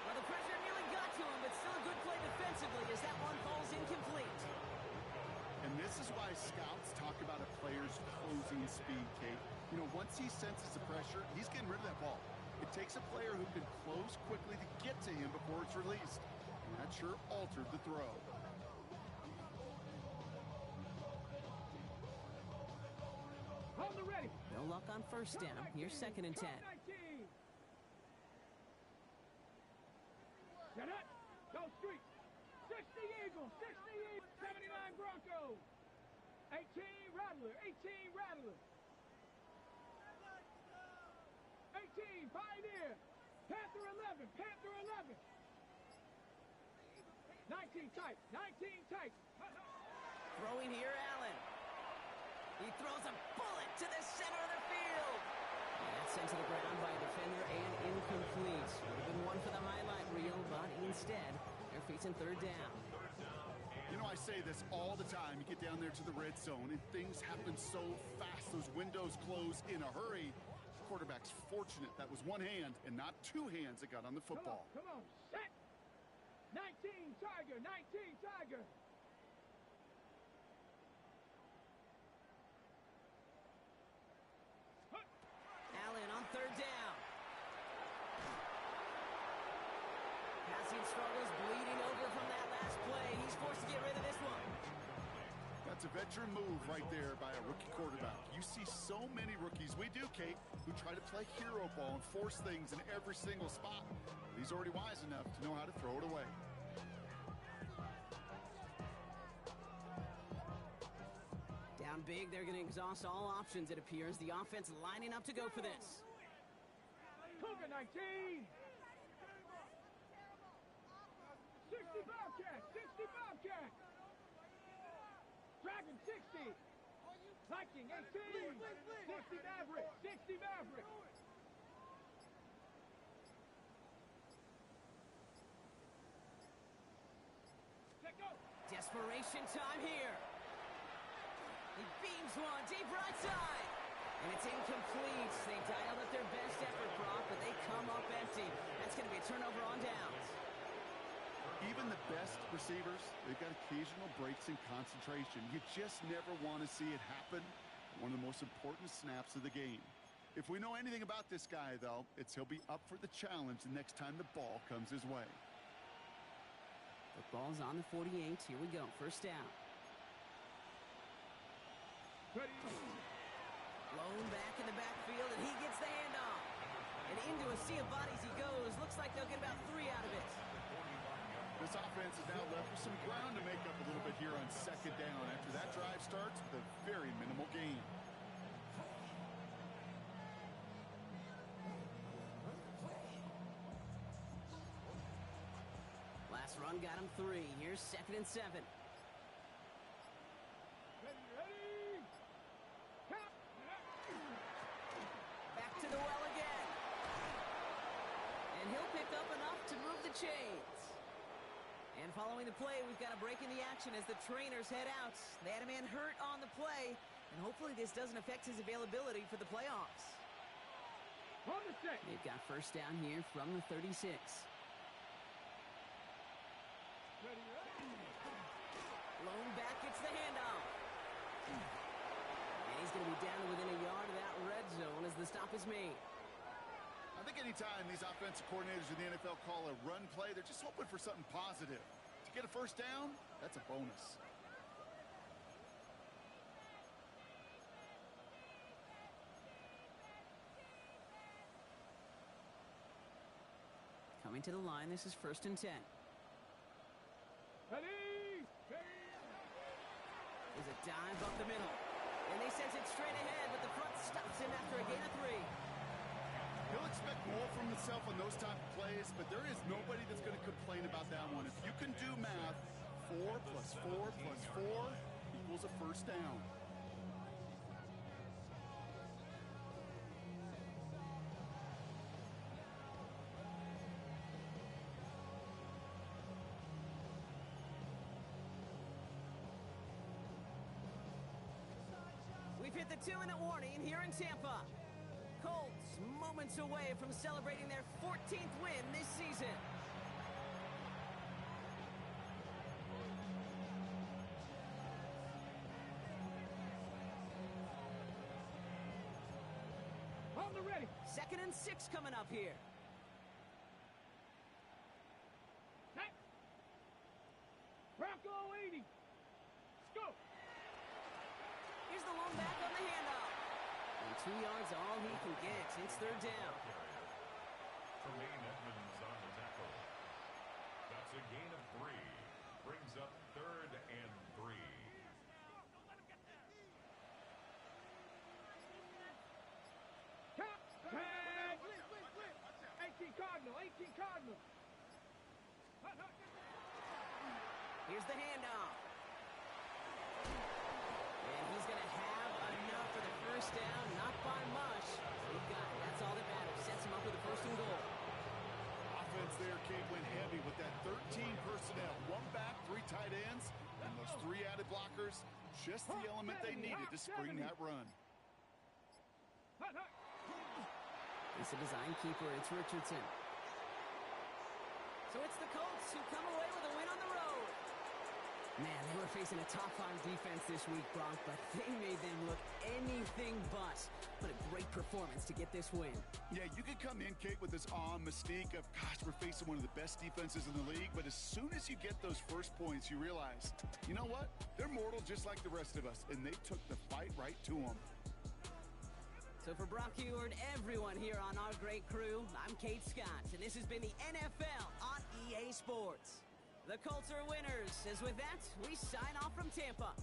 Well, the pressure nearly got to him, but still a good play defensively as that one falls incomplete. And this is why scouts talk about a player's closing speed, Kate. You know, once he senses the pressure, he's getting rid of that ball. It takes a player who can close quickly to get to him before it's released. And that sure altered the throw. On the ready. No luck on first down. Here's 2nd and 10. 19. Set up. Go street. 60 Eagles. 60 Eagles. 79 Broncos. 18 Rattler. 18 Rattler. 18 Pioneer. Panther 11. Panther 11. 19 tight. 19 tight. Throwing here, Allen. He throws a bullet to the center of the field. And that's sent to the ground by a defender and incomplete. Would have been one for the highlight reel, but instead, they're facing 3rd down. You know, I say this all the time. You get down there to the red zone, and things happen so fast. Those windows close in a hurry. The quarterback's fortunate that was one hand and not two hands that got on the football. Come on. Set. 19 Tiger. 19 Tiger. Allen on 3rd down. Passing struggles, bleeding over from that last play. He's forced to get rid of this one. That's a veteran move right there by a rookie quarterback. You see so many rookies, we do, Kate, who try to play hero ball and force things in every single spot. He's already wise enough to know how to throw it away. Down big, they're going to exhaust all options, it appears. The offense lining up to go for this. Cougar 19. 60 Bobcat. 60 Bobcat. Dragon 60. Viking 18. 60 Maverick. 60 Maverick. Let go. Desperation time here. He beams one deep right side. And it's incomplete. They dialed up their best effort, Brock, but they come up empty. That's going to be a turnover on downs. Even the best receivers, they've got occasional breaks in concentration. You just never want to see it happen. One of the most important snaps of the game. If we know anything about this guy, though, it's he'll be up for the challenge the next time the ball comes his way. The ball's on the 48. Here we go. First down. Ready. Blown back in the backfield, and he gets the handoff. And into a sea of bodies he goes. Looks like they'll get about 3 out of it. This offense is now left with some ground to make up a little bit here on 2nd down after that drive starts with a very minimal gain. Last run got him 3. Here's 2nd and 7. Ready. Cap. Back to the well again. And he'll pick up enough to move the chains. And following the play, we've got a break in the action as the trainers head out. They had a man hurt on the play, and hopefully this doesn't affect his availability for the playoffs. On the set. They've got first down here from the 36. Ready. Blown back, gets the handoff. And he's going to be down to within a yard of that red zone as the stop is made. I think anytime these offensive coordinators in the NFL call a run play, they're just hoping for something positive. To get a first down, that's a bonus. Coming to the line, this is 1st and 10. Ready. There's a dive up the middle. And they sense it straight ahead, but the front stops him after a gain of 3. He'll expect more from himself on those type of plays, but there is nobody that's going to complain about that one. If you can do math, 4 plus 4 plus 4 equals a first down. hit the 2-minute warning here in Tampa. Colts moments away from celebrating their 14th win this season. On the ready. 2nd and 6 coming up here. Set. Bronco 80. Let's go. Here's the lone back on the handoff. And 2 yards all he can get. It's 3rd down. Tremaine Edmonds on the tackle. That's a gain of 3. Brings up 3rd and 3. Top. Tag. 18 Cardinal. 18 Cardinal. Here's the handoff. And he's going to have enough for the 1st down. Not by much. He got it. That's all that matters. Sets him up with a 1st and goal. Offense there, Kate, went heavy with that 13 personnel. 1 back, 3 tight ends, and those 3 added blockers. Just the element they needed to spring that run. It's a design keeper. It's Richardson. So it's the Colts who come away with a win on the road. Man, they were facing a top-5 defense this week, Bronk, but they made them look anything but. What a great performance to get this win. Yeah, you could come in, Kate, with this awe and mystique of, gosh, we're facing one of the best defenses in the league, but as soon as you get those first points, you realize, you know what? They're mortal just like the rest of us, and they took the fight right to them. So for Brock Ewart, everyone here on our great crew, I'm Kate Scott, and this has been the NFL on EA Sports. The Colts are winners, as with that, we sign off from Tampa.